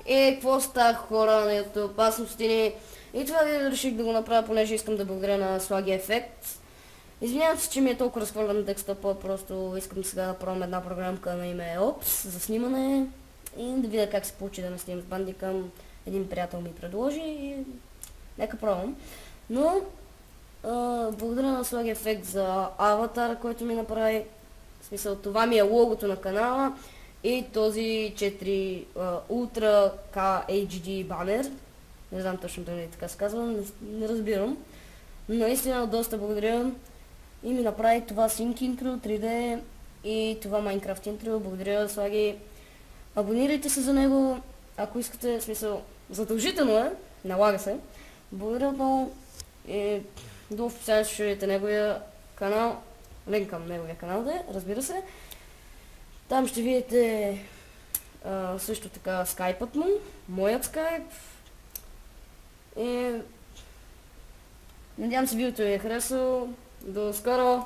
Какво става хора на YouTube? Аз съм Стини и това реших да го направя, понеже искам да благодаря на Слаги Ефект. Извинявам се, че ми е толкова разхвърлен декстопа, просто искам сега да пробвам една програмка на име Ops за снимане и да видя как се получи да не снимам с Bandicam. Един приятел ми предложи и нека пробвам. Но благодаря на Слаги Ефект за аватара, който ми направи. В смисъл, това ми е логото на канала и този 4 Ultra KHD банер. Не знам точно дали така се казва, не разбирам. Наистина доста благодаря. И ми направи това Sync Intro 3D и това Minecraft Intro. Благодаря, Слаги. Абонирайте се за него, ако искате, в смисъл, задължително е, налага се. Благодаря отново и долу в описанието ще видите неговия канал, линк към неговия канал да е, разбира се. Там ще видите също така скайпът му, моят скайп. И надявам се видеото ви е харесало. До скоро!